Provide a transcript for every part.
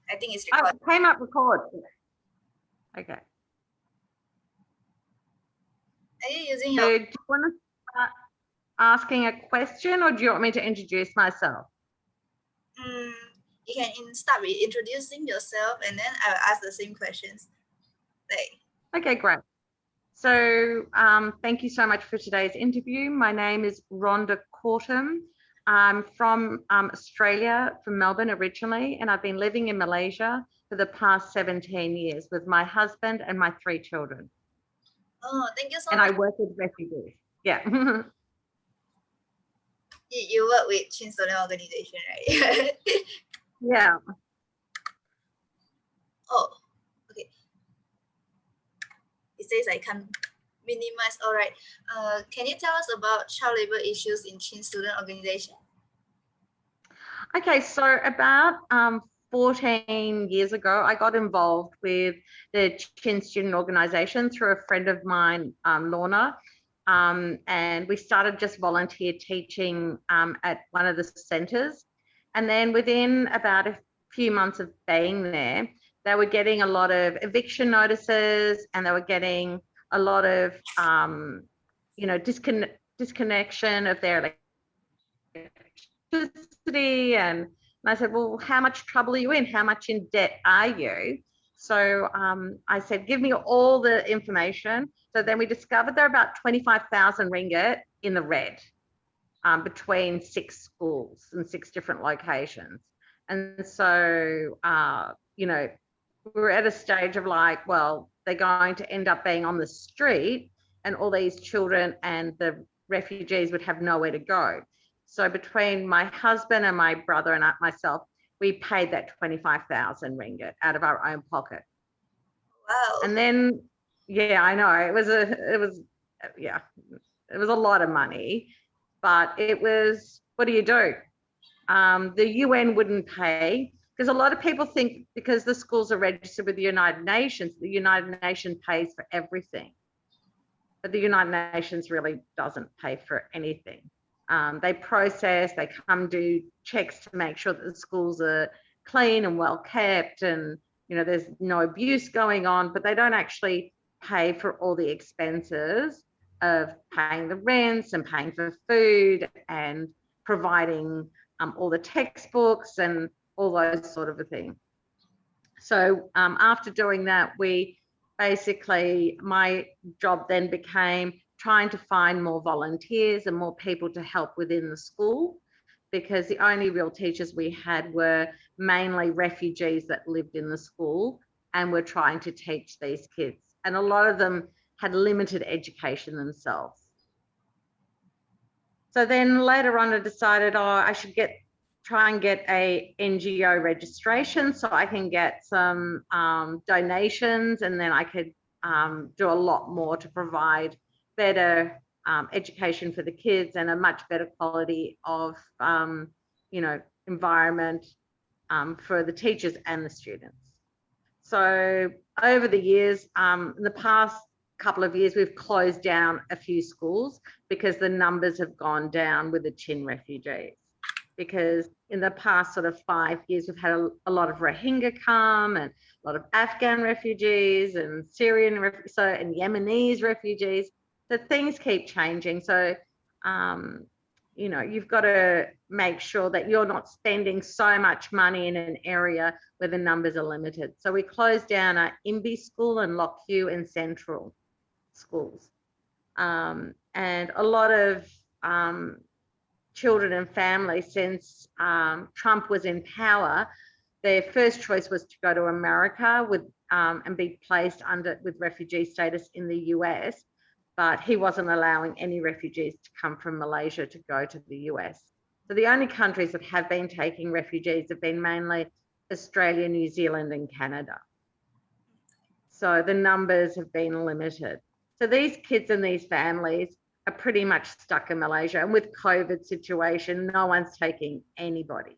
I think it's Oh, recorded. it came up record. Okay. Are you using So your? do you want to start asking a question, or do you want me to introduce myself? You can start with introducing yourself, and then I'll ask the same questions. Okay, great. So thank you so much for today's interview. My name is Rhonda Cortum. I'm from Australia, from Melbourne originally, and I've been living in Malaysia for the past 17 years with my husband and my 3 children. Oh, thank you so and much. I work with refugees. Yeah. You work with Chin Student Organization, right? Yeah. Oh, okay. It says I can't minimize. All right. Can you tell us about child labor issues in Chin Student Organization? Okay, so about 14 years ago, I got involved with the Chin Student Organisation through a friend of mine, Lorna, and we started just volunteer teaching at one of the centres. And then within about a few months of being there, they were getting a lot of eviction notices, and they were getting a lot of, disconnection of their electricity. And I said, well, how much trouble are you in? How much in debt are you? So I said, give me all the information. So then we discovered there are about 25,000 ringgit in the red between 6 schools and 6 different locations. And so, we're at a stage of like, well, they're going to end up being on the street, and all these children and the refugees would have nowhere to go. So between my husband and my brother and myself, we paid that 25,000 ringgit out of our own pocket. Wow. And then, yeah, I know it was a lot of money, but it was, what do you do? The UN wouldn't pay, because a lot of people think because the schools are registered with the United Nations, the United Nations pays for everything. But the United Nations really doesn't pay for anything. They process, they come do checks to make sure that the schools are clean and well kept, and there's no abuse going on, but they don't actually pay for all the expenses of paying the rents and paying for food and providing all the textbooks and all those sort of a thing. So after doing that, my job then became trying to find more volunteers and more people to help within the school, because the only real teachers we had were mainly refugees that lived in the school and were trying to teach these kids. And a lot of them had limited education themselves. So then later on, I decided, I should try and get a NGO registration so I can get some donations, and then I could do a lot more to provide better education for the kids and a much better quality of environment for the teachers and the students. So over the years, in the past couple of years, we've closed down a few schools because the numbers have gone down with the Chin refugees. Because in the past sort of 5 years, we've had a lot of Rohingya come, and a lot of Afghan refugees and Syrian and Yemenis refugees. So things keep changing. So you've got to make sure that you're not spending so much money in an area where the numbers are limited. So we closed down our Imbi School and Lockview and Central schools. And a lot of children and families, since Trump was in power, their first choice was to go to America and be placed with refugee status in the US. But he wasn't allowing any refugees to come from Malaysia to go to the US. So the only countries that have been taking refugees have been mainly Australia, New Zealand, and Canada. So the numbers have been limited. So these kids and these families are pretty much stuck in Malaysia. And with COVID situation, no one's taking anybody.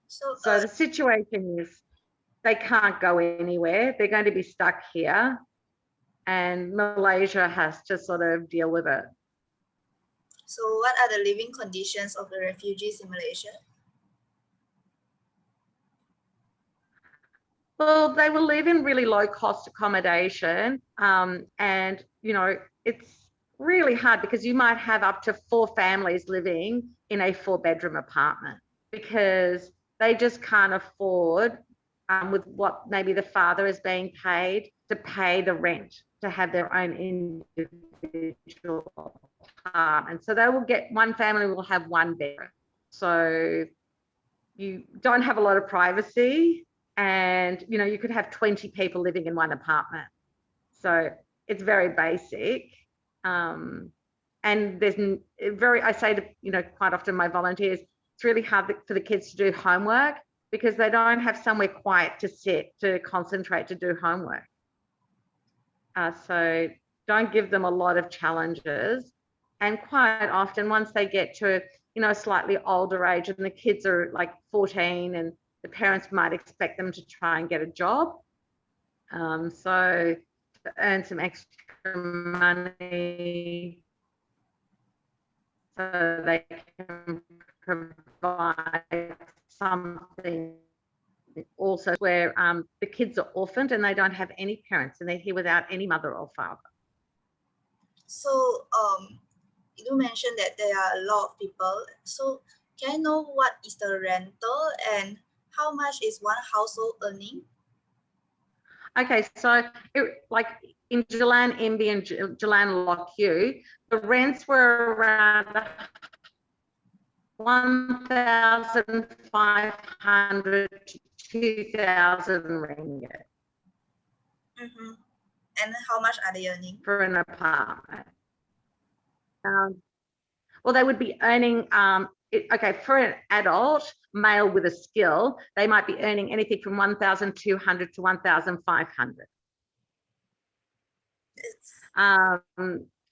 So the situation is they can't go anywhere. They're going to be stuck here, and Malaysia has to sort of deal with it. So what are the living conditions of the refugees in Malaysia? Well, they will live in really low cost accommodation. And, it's really hard because you might have up to 4 families living in a 4-bedroom apartment because they just can't afford, with what maybe the father is being paid, to pay the rent to have their own individual apartment. So they will get, one family will have 1 bedroom. So you don't have a lot of privacy, and you could have 20 people living in one apartment. So it's very basic. And I say to quite often my volunteers, it's really hard for the kids to do homework because they don't have somewhere quiet to sit, to concentrate, to do homework. So don't give them a lot of challenges. And quite often, once they get to a slightly older age and the kids are like 14, and the parents might expect them to try and get a job, so to earn some extra money so they can provide something also where the kids are orphaned and they don't have any parents and they're here without any mother or father. So you mentioned that there are a lot of people. So can I know what is the rental and how much is one household earning? Okay, so like in Jalan Imbi and Jalan Lockhew, the rents were around 1,500 to 2,000 ringgit. Mm-hmm. And how much are they earning? For an apartment. Well, they would be earning, for an adult male with a skill, they might be earning anything from 1,200 to 1,500.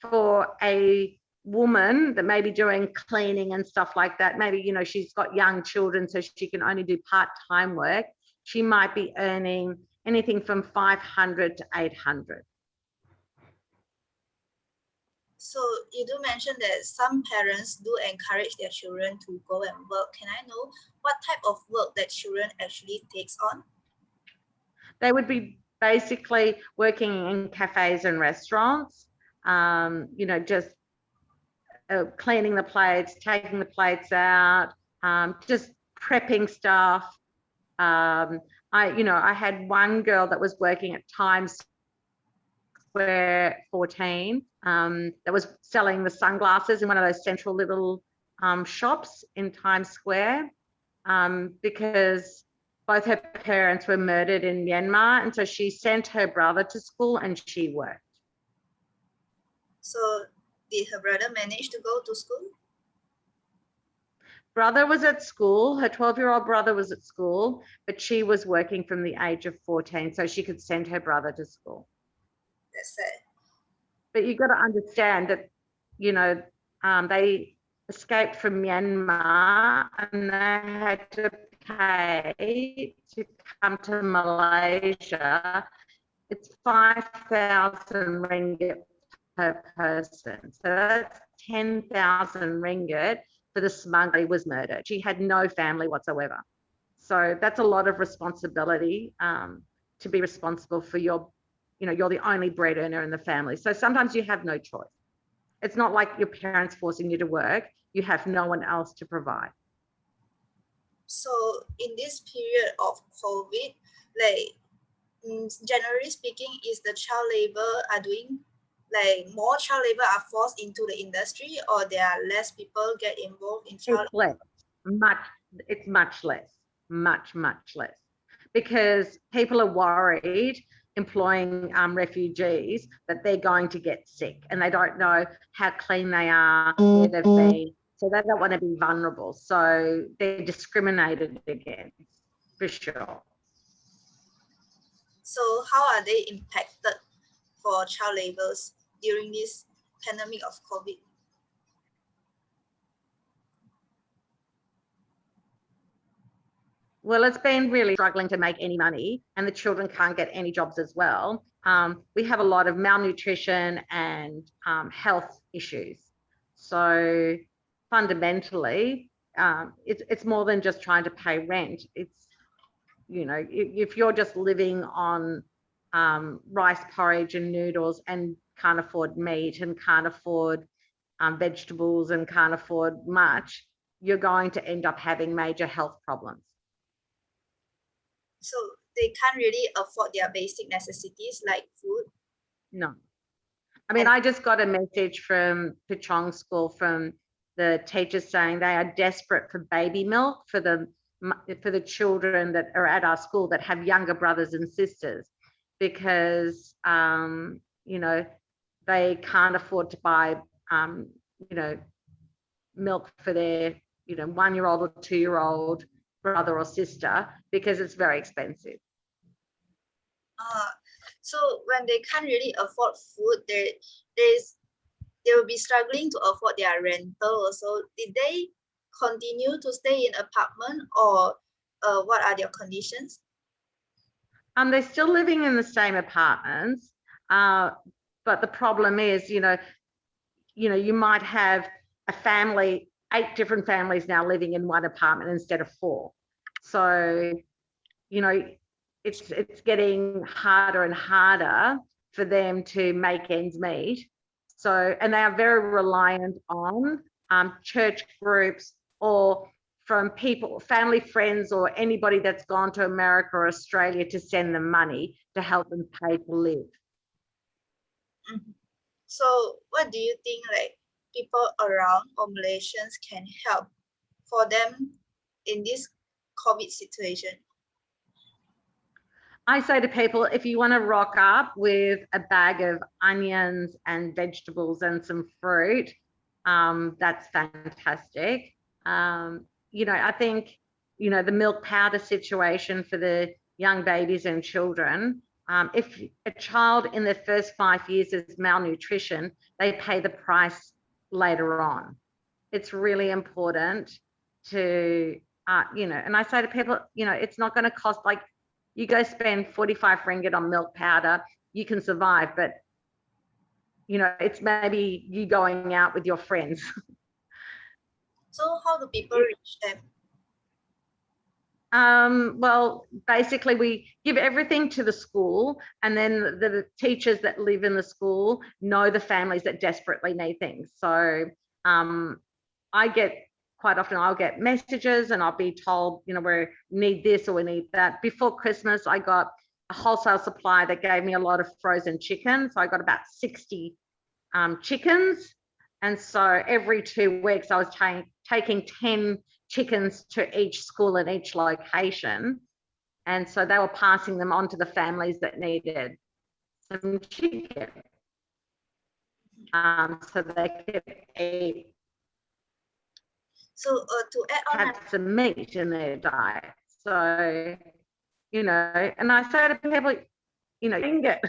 For a woman that may be doing cleaning and stuff like that, maybe, she's got young children, so she can only do part-time work, she might be earning anything from 500 to 800. So you do mention that some parents do encourage their children to go and work. Can I know what type of work that children actually takes on? They would be basically working in cafes and restaurants, just cleaning the plates, taking the plates out, just prepping stuff. I had one girl that was working at Times Square 14, that was selling the sunglasses in one of those central little shops in Times Square, because both her parents were murdered in Myanmar, and so she sent her brother to school and she worked. So did her brother manage to go to school? Brother was at school, her 12-year-old brother was at school, but she was working from the age of 14 so she could send her brother to school. That's sad. But you've got to understand that, they escaped from Myanmar and they had to pay to come to Malaysia. It's 5,000 ringgit per person. So that's 10,000 ringgit for the smuggler who was murdered. She had no family whatsoever. So that's a lot of responsibility, to be responsible for you're the only bread earner in the family. So sometimes you have no choice. It's not like your parents forcing you to work. You have no one else to provide. So in this period of COVID, generally speaking, is the child labor are doing, more child labor are forced into the industry, or there are less people get involved in child labor? It's much less, much less, because people are worried employing refugees that they're going to get sick and they don't know how clean they are, where they've been, so they don't want to be vulnerable, so they're discriminated against for sure. So how are they impacted for child laborers during this pandemic of COVID? Well, it's been really struggling to make any money, and the children can't get any jobs as well. We have a lot of malnutrition and health issues. So fundamentally, it's more than just trying to pay rent. It's, if you're just living on rice porridge and noodles and can't afford meat and can't afford vegetables and can't afford much, you're going to end up having major health problems. So they can't really afford their basic necessities like food? No. I mean, I just got a message from Pechong School from the teachers saying they are desperate for baby milk for the children that are at our school that have younger brothers and sisters, because they can't afford to buy milk for their 1-year-old or 2-year-old brother or sister because it's very expensive. So when they can't really afford food, they will be struggling to afford their rental also. Did they continue to stay in apartment, or what are their conditions? They're still living in the same apartments, but the problem is, you might have a family, 8 different families now living in one apartment instead of 4. So, it's getting harder and harder for them to make ends meet. So, and they are very reliant on church groups or from people, family, friends, or anybody that's gone to America or Australia to send them money to help them pay to live. Mm-hmm. So what do you think like people around or Malaysians can help for them in this COVID situation? I say to people, if you want to rock up with a bag of onions and vegetables and some fruit, that's fantastic. I think, the milk powder situation for the young babies and children, if a child in their first 5 years is malnutrition, they pay the price later on. It's really important to, and I say to people, it's not going to cost, like, you go spend 45 ringgit on milk powder, you can survive, but it's maybe you going out with your friends. So how do people reach them? Well, basically we give everything to the school, and then the teachers that live in the school know the families that desperately need things. So quite often I'll get messages and I'll be told, we need this or we need that. Before Christmas, I got a wholesale supply that gave me a lot of frozen chicken. So I got about 60 chickens. And so every 2 weeks I was taking 10 chickens to each school in each location. And so they were passing them on to the families that needed some chicken. So they could eat. So to add on, have some meat in their diet. So, and I say to people, bring it.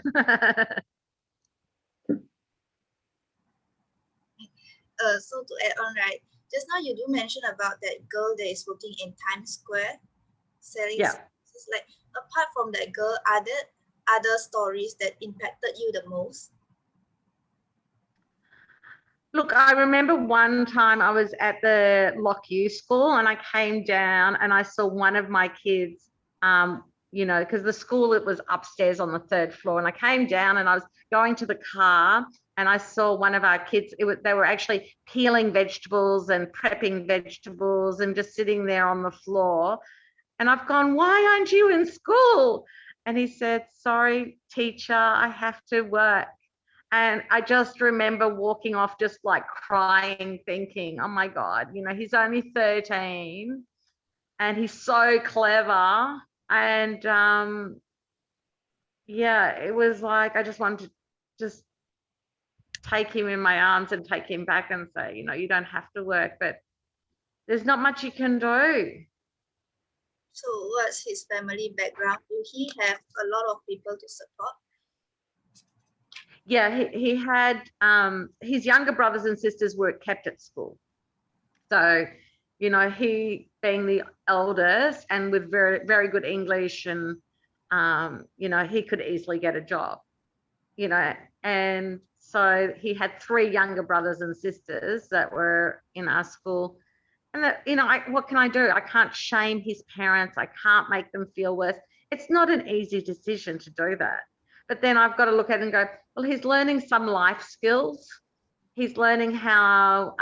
So to add on, right, just now you do mention about that girl that is working in Times Square selling services. Like, apart from that girl, are there other stories that impacted you the most? Look, I remember one time I was at the Lock U school and I came down and I saw one of my kids, because the school, it was upstairs on the 3rd floor, and I came down and I was going to the car and I saw one of our kids, they were actually peeling vegetables and prepping vegetables and just sitting there on the floor. And I've gone, why aren't you in school? And he said, sorry, teacher, I have to work. And I just remember walking off just like crying, thinking, oh my God, he's only 13 and he's so clever. And it was like, I just wanted to just take him in my arms and take him back and say, you don't have to work, but there's not much you can do. So what's his family background? Do he have a lot of people to support? Yeah, he had his younger brothers and sisters were kept at school. So, he being the eldest and with very, very good English, and, he could easily get a job, and so he had 3 younger brothers and sisters that were in our school. And that, you know, what can I do? I can't shame his parents. I can't make them feel worse. It's not an easy decision to do that. But then I've got to look at it and go, well, he's learning some life skills. He's learning how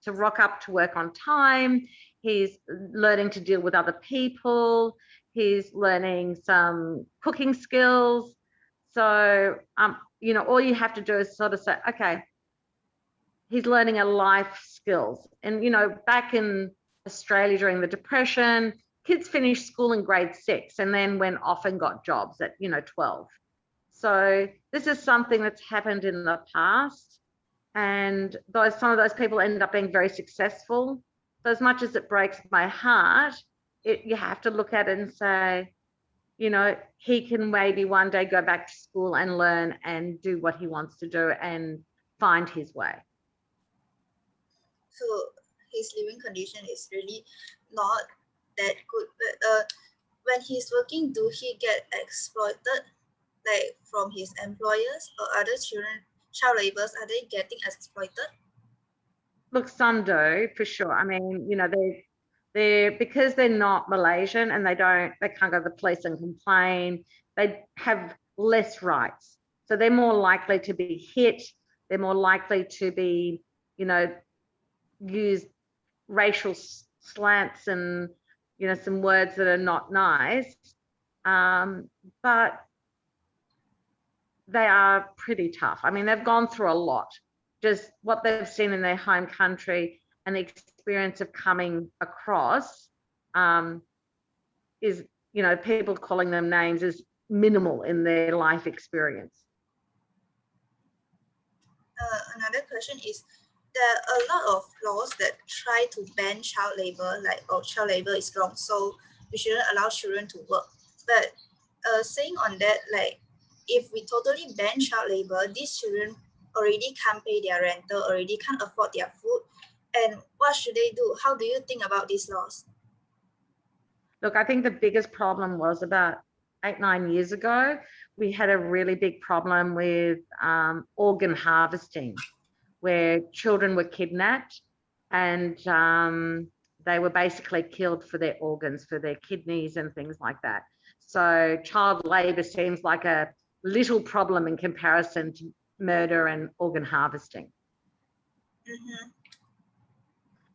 to rock up to work on time. He's learning to deal with other people. He's learning some cooking skills. So, you know, all you have to do is sort of say, okay, he's learning a life skills. And, you know, back in Australia during the Depression, kids finished school in grade 6 and then went off and got jobs at, you know, 12. So this is something that's happened in the past. And some of those people end up being very successful. So as much as it breaks my heart, you have to look at it and say, you know, he can maybe one day go back to school and learn and do what he wants to do and find his way. So his living condition is really not that good. But when he's working, do he get exploited, like from his employers or other child laborers? Are they getting exploited? Look, some do for sure. I mean, you know, they're because they're not Malaysian and they can't go to the police and complain. They have less rights, so they're more likely to be hit. They're more likely to be, you know, use racial slants and, you know, some words that are not nice. But they are pretty tough. I mean, they've gone through a lot. Just what they've seen in their home country and the experience of coming across is, you know, people calling them names is minimal in their life experience. Another question is, there are a lot of laws that try to ban child labor, like, oh, child labor is wrong, so we shouldn't allow children to work. But saying on that, like, if we totally ban child labor, these children already can't pay their rental, already can't afford their food. And what should they do? How do you think about these laws? Look, I think the biggest problem was about 8-9 years ago, we had a really big problem with organ harvesting, where children were kidnapped and they were basically killed for their organs, for their kidneys and things like that. So child labour seems like a little problem in comparison to murder and organ harvesting. Mm-hmm.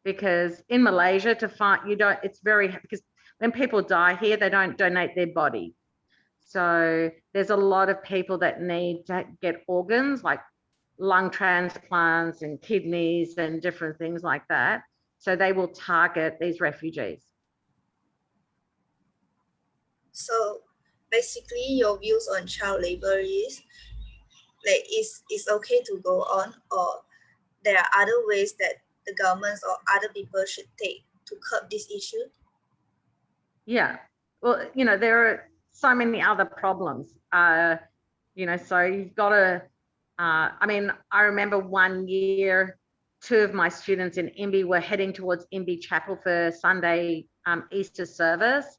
Because in Malaysia, because when people die here, they don't donate their body. So there's a lot of people that need to get organs, like lung transplants and kidneys and different things like that. So they will target these refugees. So basically your views on child labor is, like, is okay to go on, or there are other ways that the governments or other people should take to curb this issue? Yeah, well, you know, there are so many other problems, you know, so you've got to, I mean, I remember one year, 2 of my students in Imbi were heading towards Imbi Chapel for Sunday Easter service,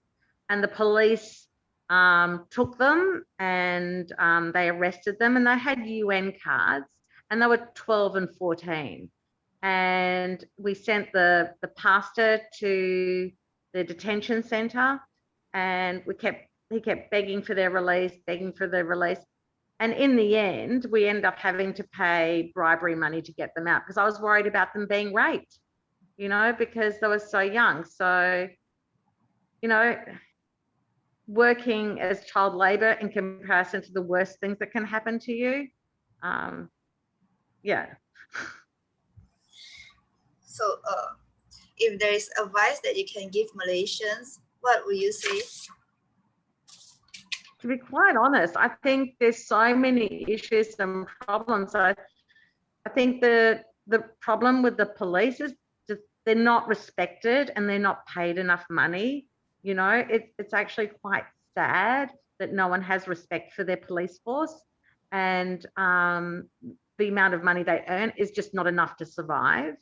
and the police took them and they arrested them, and they had UN cards, and they were 12 and 14. And we sent the pastor to the detention centre, and he kept begging for their release. And in the end, we ended up having to pay bribery money to get them out, because I was worried about them being raped, you know, because they were so young. So, you know, working as child labour in comparison to the worst things that can happen to you, yeah. So if there is advice that you can give Malaysians, what will you say? To be quite honest, I think there's so many issues and problems. I think the problem with the police is just they're not respected and they're not paid enough money. You know, it's actually quite sad that no one has respect for their police force, and the amount of money they earn is just not enough to survive.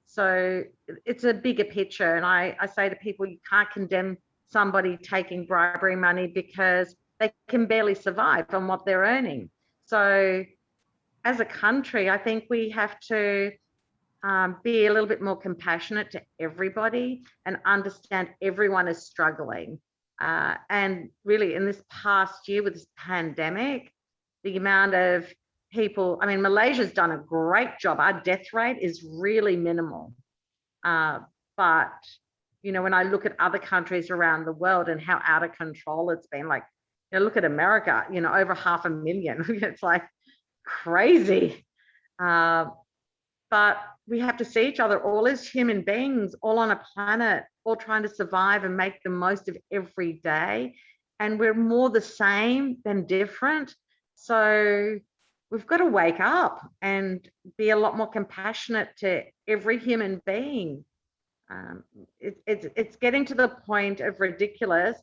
So it's a bigger picture, and I say to people, you can't condemn somebody taking bribery money because they can barely survive on what they're earning. So as a country, I think we have to be a little bit more compassionate to everybody and understand everyone is struggling. And really in this past year with this pandemic, the amount of people, I mean, Malaysia's done a great job. Our death rate is really minimal. But, you know, when I look at other countries around the world and how out of control it's been, like, you know, look at America, you know, over 500,000. It's like crazy. But we have to see each other all as human beings, all on a planet, all trying to survive and make the most of every day. And we're more the same than different. So we've got to wake up and be a lot more compassionate to every human being. It's getting to the point of ridiculous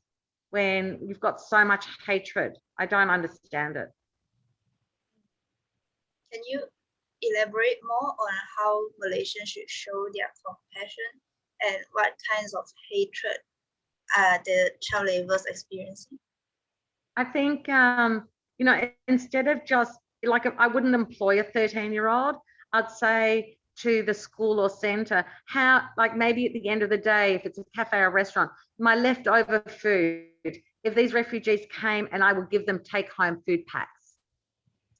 when you've got so much hatred. I don't understand it. Can you elaborate more on how Malaysians should show their compassion and what kinds of hatred are the child laborers experiencing? I think, you know, instead of just, like, I wouldn't employ a 13-year-old, I'd say to the school or centre, how, like, maybe at the end of the day, if it's a cafe or restaurant, my leftover food, if these refugees came, and I would give them take-home food packs.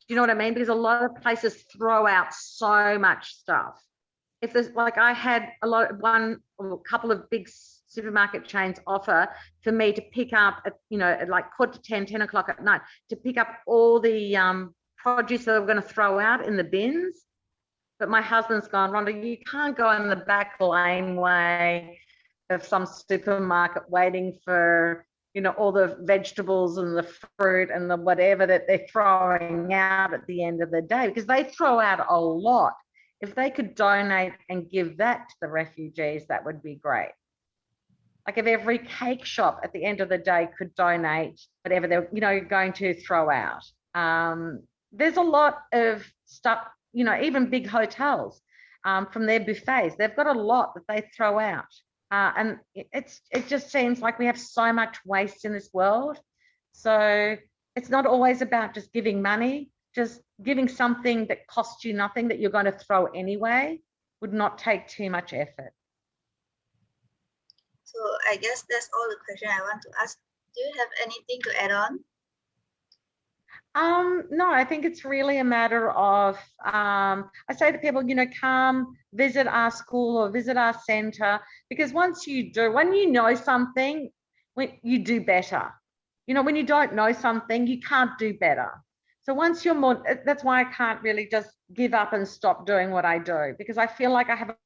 Do you know what I mean? Because a lot of places throw out so much stuff. If there's, like, I had a couple of big supermarket chains offer for me to pick up at, you know, at like 10:15, 10 o'clock at night, to pick up all the produce that they were going to throw out in the bins. But my husband's gone, Rhonda, you can't go in the back laneway of some supermarket waiting for, you know, all the vegetables and the fruit and the whatever that they're throwing out at the end of the day, because they throw out a lot. If they could donate and give that to the refugees, that would be great. Like if every cake shop at the end of the day could donate whatever they're, you know, going to throw out. There's a lot of stuff, you know, even big hotels, from their buffets, they've got a lot that they throw out. And it just seems like we have so much waste in this world. So it's not always about just giving money. Just giving something that costs you nothing, that you're going to throw anyway, would not take too much effort. So I guess that's all the question I want to ask. Do you have anything to add on? No, I think it's really a matter of, I say to people, you know, come visit our school or visit our centre, because once you do, when you know something, you do better. You know, when you don't know something, you can't do better. So once you're more, that's why I can't really just give up and stop doing what I do, because I feel like I have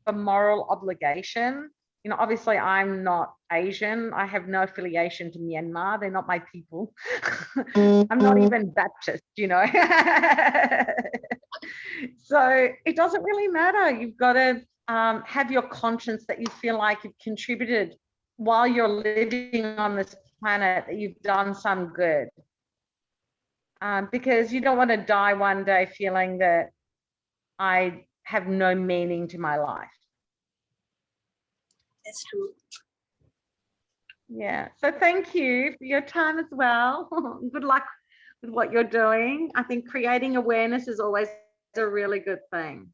a moral obligation. You know, obviously I'm not Asian. I have no affiliation to Myanmar. They're not my people. I'm not even Baptist, you know. So it doesn't really matter. You've got to have your conscience that you feel like you've contributed while you're living on this planet, that you've done some good. Because you don't want to die one day feeling that I have no meaning to my life. That's true. Yeah. So thank you for your time as well. Good luck with what you're doing. I think creating awareness is always a really good thing.